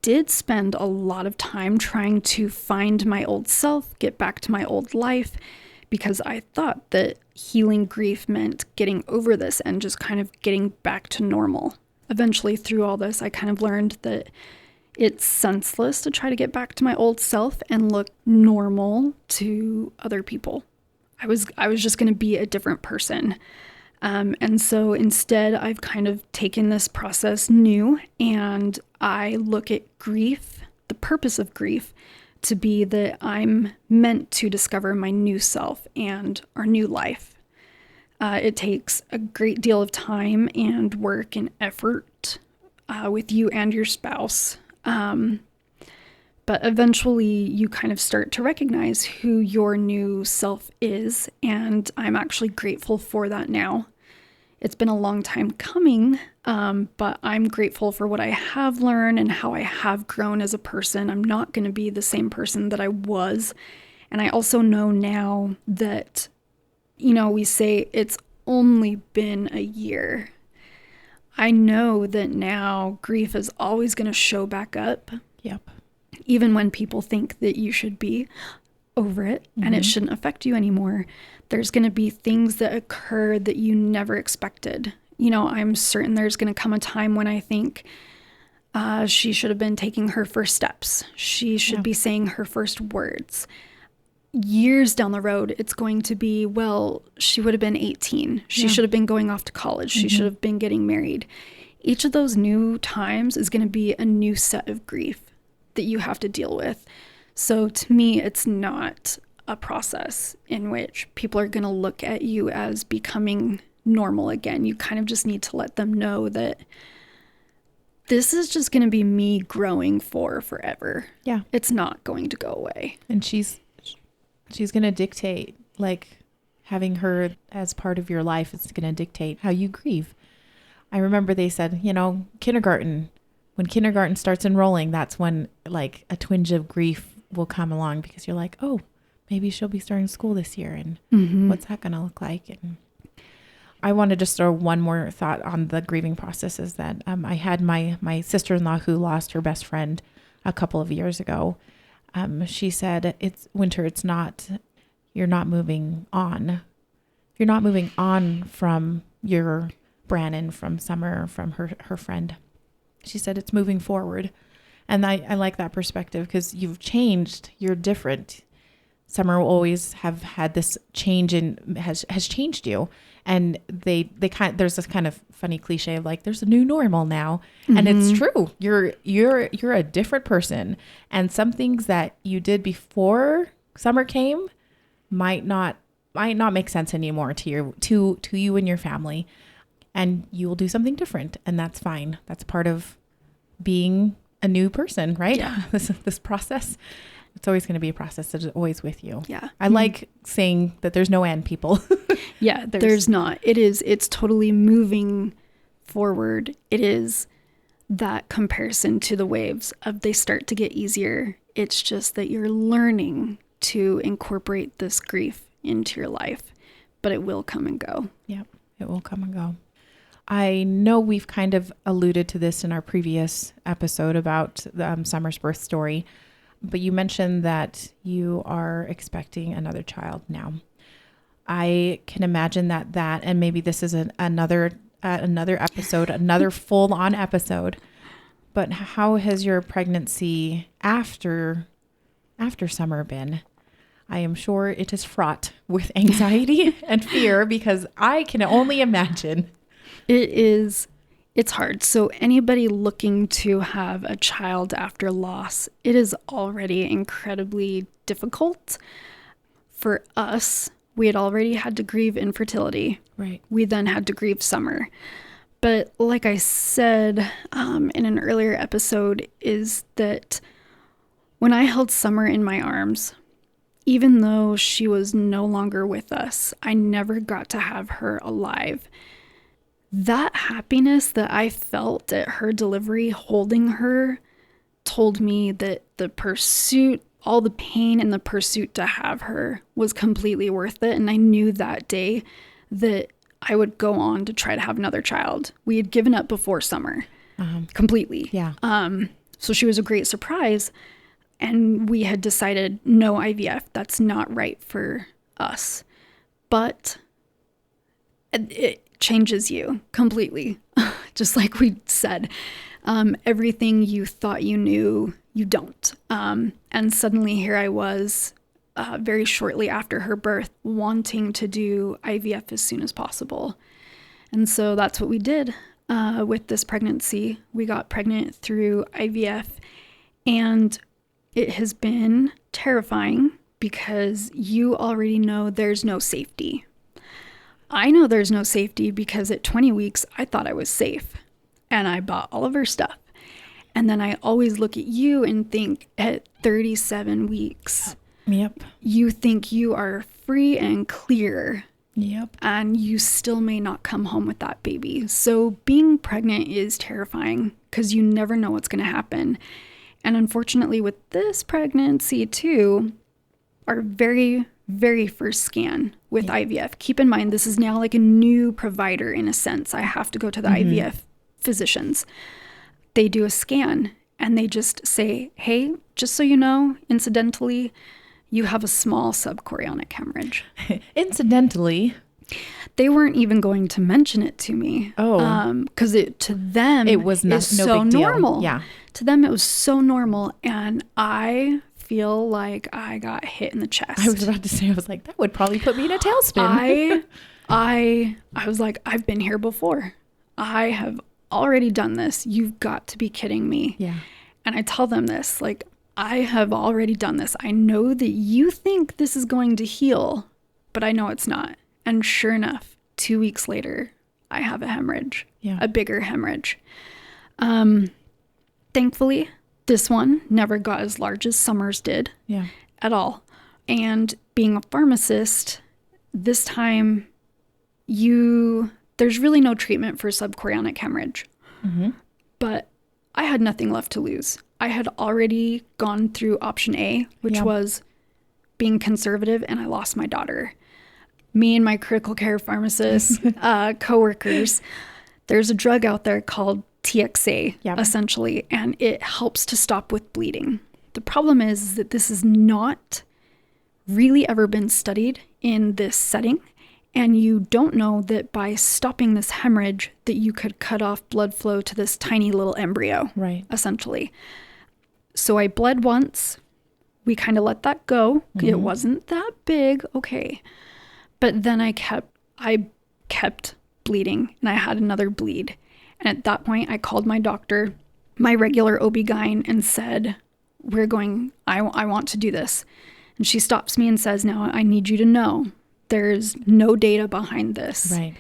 did spend a lot of time trying to find my old self, get back to my old life, because I thought that healing grief meant getting over this and just kind of getting back to normal. Eventually, through all this, I kind of learned that it's senseless to try to get back to my old self and look normal to other people. I was just going to be a different person. And so instead, I've kind of taken this process new, and I look at grief, the purpose of grief, to be that I'm meant to discover my new self and our new life. It takes a great deal of time and work and effort with you and your spouse. But eventually you kind of start to recognize who your new self is. And I'm actually grateful for that now. It's been a long time coming, but I'm grateful for what I have learned and how I have grown as a person. I'm not going to be the same person that I was. And I also know now that, we say it's only been a year. I know that now grief is always going to show back up. Yep. Even when people think that you should be over it and it shouldn't affect you anymore, there's going to be things that occur that you never expected. I'm certain there's going to come a time when I think she should have been taking her first steps. She should be saying her first words. Years down the road, it's going to be, well, she would have been 18. She should have been going off to college. She should have been getting married. Each of those new times is going to be a new set of grief that you have to deal with. So to me, it's not a process in which people are going to look at you as becoming normal again. You kind of just need to let them know that this is just going to be me growing for forever. Yeah. It's not going to go away. And she's going to dictate like Having her as part of your life is going to dictate how you grieve. I remember they said, kindergarten, when kindergarten starts enrolling, that's when like a twinge of grief will come along, because you're like, oh, maybe she'll be starting school this year, and what's that going to look like? And I want to just throw one more thought on the grieving process, is that I had my sister-in-law who lost her best friend a couple of years ago. She said, it's winter. You're not moving on. You're not moving on from your Brannon, from Summer, from her friend. She said it's moving forward. And I like that perspective, because you've changed. You're different. Summer will always have had this change and has changed you. And there's this kind of funny cliche of like, there's a new normal now. And it's true. You're a different person. And some things that you did before Summer came might not make sense anymore to you and your family. And you will do something different. And that's fine. That's part of being a new person, right? Yeah. This process. It's always going to be a process that is always with you. Yeah. I like saying that there's no end, people. Yeah, there's not. It's totally moving forward. It is that comparison to the waves of they start to get easier. It's just that you're learning to incorporate this grief into your life, but it will come and go. Yep, it will come and go. I know we've kind of alluded to this in our previous episode about Summer's birth story, but you mentioned that you are expecting another child now. I can imagine that, and maybe this is another episode, another full-on episode, but how has your pregnancy after Summer been? I am sure it is fraught with anxiety and fear, because I can only imagine. It's hard. So anybody looking to have a child after loss, it is already incredibly difficult. For us, we had already had to grieve infertility. Right. We then had to grieve Summer. But like I said in an earlier episode, is that when I held Summer in my arms, even though she was no longer with us, I never got to have her alive. That happiness that I felt at her delivery, holding her, told me that the pursuit, all the pain in the pursuit to have her, was completely worth it. And I knew that day that I would go on to try to have another child. We had given up before Summer, completely. Yeah. So she was a great surprise. And we had decided no IVF. That's not right for us. But it changes you completely. Just like we said, everything you thought you knew, you don't. And suddenly here I was, very shortly after her birth, wanting to do IVF as soon as possible. And so that's what we did with this pregnancy. We got pregnant through IVF, and it has been terrifying because you already know there's no safety. I know there's no safety because at 20 weeks, I thought I was safe and I bought all of her stuff. And then I always look at you and think at 37 weeks, yep, you think you are free and clear. Yep. And you still may not come home with that baby. So being pregnant is terrifying because you never know what's going to happen. And unfortunately with this pregnancy too, our very, very first scan with IVF, keep in mind, this is now like a new provider in a sense. I have to go to the IVF physicians. They do a scan and they just say, hey, just so you know, incidentally, you have a small subchorionic hemorrhage. Incidentally. They weren't even going to mention it to me. Oh. Because to them, it was no so big deal. Normal. Yeah. To them, it was so normal. And I feel like I got hit in the chest. I was about to say, I was like, that would probably put me in a tailspin. I was like, I've been here before. I have already done this. You've got to be kidding me. Yeah. And I tell them this, like, I have already done this. I know that you think this is going to heal, but I know it's not. And sure enough, 2 weeks later, I have a hemorrhage, a bigger hemorrhage. Thankfully, this one never got as large as Summer's did at all. And being a pharmacist, this time there's really no treatment for subchorionic hemorrhage. Mm-hmm. But I had nothing left to lose. I had already gone through option A, which was being conservative, and I lost my daughter. Me and my critical care pharmacist, coworkers, there's a drug out there called TXA, essentially, and it helps to stop with bleeding. The problem is that this has not really ever been studied in this setting, and you don't know that by stopping this hemorrhage that you could cut off blood flow to this tiny little embryo, essentially. So I bled once. We kind of let that go. Mm-hmm. It wasn't that big. Okay. But then I kept bleeding, and I had another bleed. And at that point, I called my doctor, my regular OB-GYN, and said, I want to do this. And she stops me and says, "Now, I need you to know there's no data behind this." Right.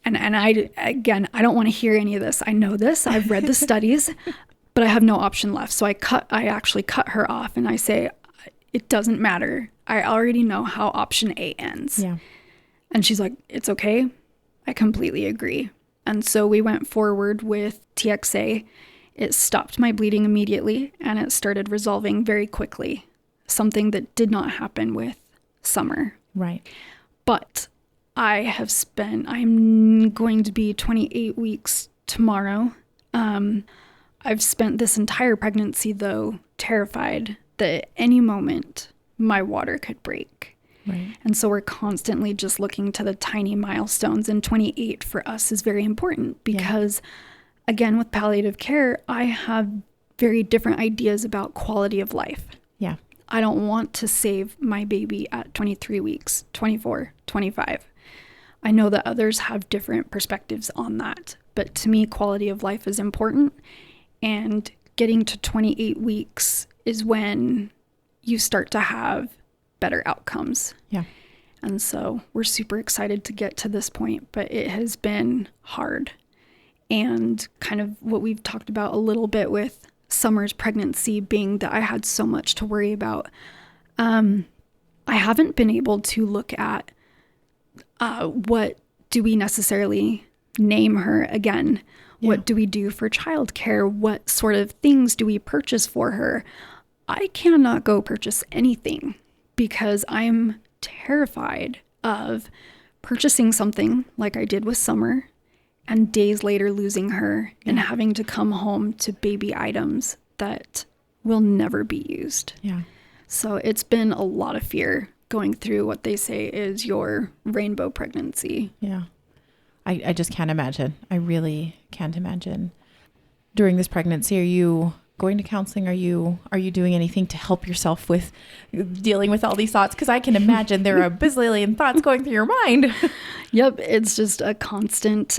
And I don't want to hear any of this. I know this. I've read the studies, but I have no option left. So I actually cut her off, and I say, it doesn't matter. I already know how option A ends. Yeah. And she's like, "It's okay." I completely agree. And so we went forward with TXA. It stopped my bleeding immediately, and it started resolving very quickly, something that did not happen with Summer. Right. But I'm going to be 28 weeks tomorrow. I've spent this entire pregnancy, though, terrified that at any moment my water could break. Right. And so we're constantly just looking to the tiny milestones. And 28 for us is very important because, again, with palliative care, I have very different ideas about quality of life. Yeah. I don't want to save my baby at 23 weeks, 24, 25. I know that others have different perspectives on that. But to me, quality of life is important. And getting to 28 weeks is when you start to have better outcomes. Yeah. And so we're super excited to get to this point, but it has been hard. And kind of what we've talked about a little bit with Summer's pregnancy being that I had so much to worry about. I haven't been able to look at what do we necessarily name her again? Yeah. What do we do for childcare? What sort of things do we purchase for her? I cannot go purchase anything because I'm terrified of purchasing something like I did with Summer and days later losing her and having to come home to baby items that will never be used. Yeah. So it's been a lot of fear going through what they say is your rainbow pregnancy. Yeah. I just can't imagine. I really can't imagine. During this pregnancy, are you going to counseling? Are you doing anything to help yourself with dealing with all these thoughts? Because I can imagine there are a bazillion thoughts going through your mind. Yep. It's just a constant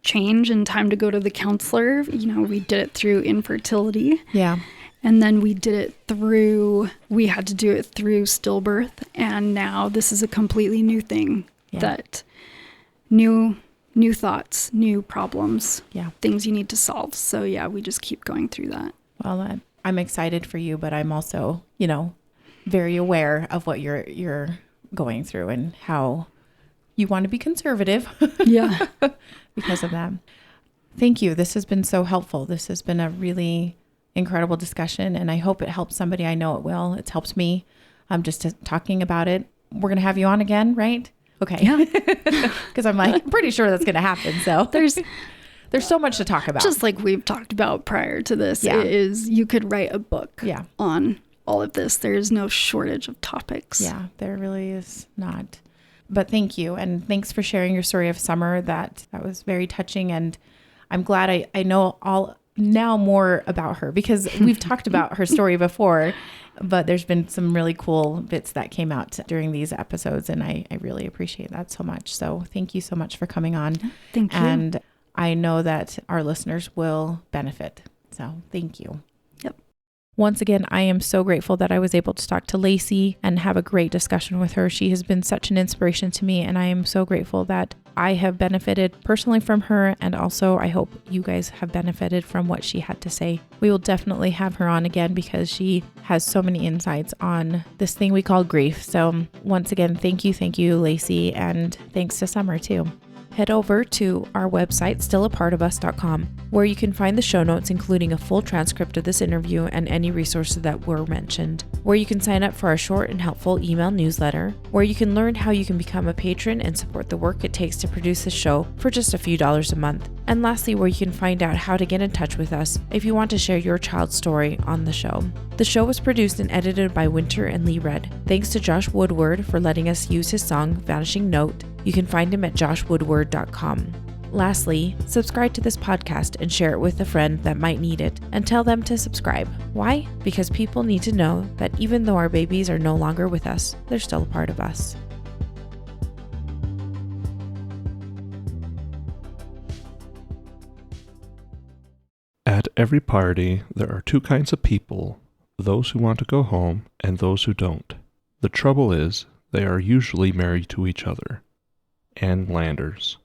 change and time to go to the counselor. You know, we did it through infertility. Yeah. And then we had to do it through stillbirth. And now this is a completely new thing that new thoughts, new problems, things you need to solve. So we just keep going through that. Well, I'm excited for you, but I'm also, very aware of what you're going through and how you want to be conservative. Yeah. Because of that. Thank you. This has been so helpful. This has been a really incredible discussion, and I hope it helps somebody. I know it will. It's helped me. I'm just talking about it. We're going to have you on again, right? Okay. Yeah. Because I'm pretty sure that's going to happen. So there's so much to talk about. Just like we've talked about prior to this, you could write a book on all of this. There's no shortage of topics. Yeah, there really is not. But thank you. And thanks for sharing your story of Summer. That was very touching. And I'm glad I know now more about her because we've talked about her story before. But there's been some really cool bits that came out during these episodes, and I really appreciate that so much. So thank you so much for coming on. Thank you. And I know that our listeners will benefit. So thank you. Once again, I am so grateful that I was able to talk to Lacie and have a great discussion with her. She has been such an inspiration to me, and I am so grateful that I have benefited personally from her, and also I hope you guys have benefited from what she had to say. We will definitely have her on again because she has so many insights on this thing we call grief. So once again, thank you, Lacie, and thanks to Summer too. Head over to our website, stillapartofus.com, where you can find the show notes, including a full transcript of this interview and any resources that were mentioned, where you can sign up for our short and helpful email newsletter, where you can learn how you can become a patron and support the work it takes to produce this show for just a few dollars a month, and lastly, where you can find out how to get in touch with us if you want to share your child's story on the show. The show was produced and edited by Winter and Lee Red. Thanks to Josh Woodward for letting us use his song, Vanishing Note. You can find him at joshwoodward.com. Lastly, subscribe to this podcast and share it with a friend that might need it, and tell them to subscribe. Why? Because people need to know that even though our babies are no longer with us, they're still a part of us. At every party, there are two kinds of people, those who want to go home and those who don't. The trouble is, they are usually married to each other. Ann Landers.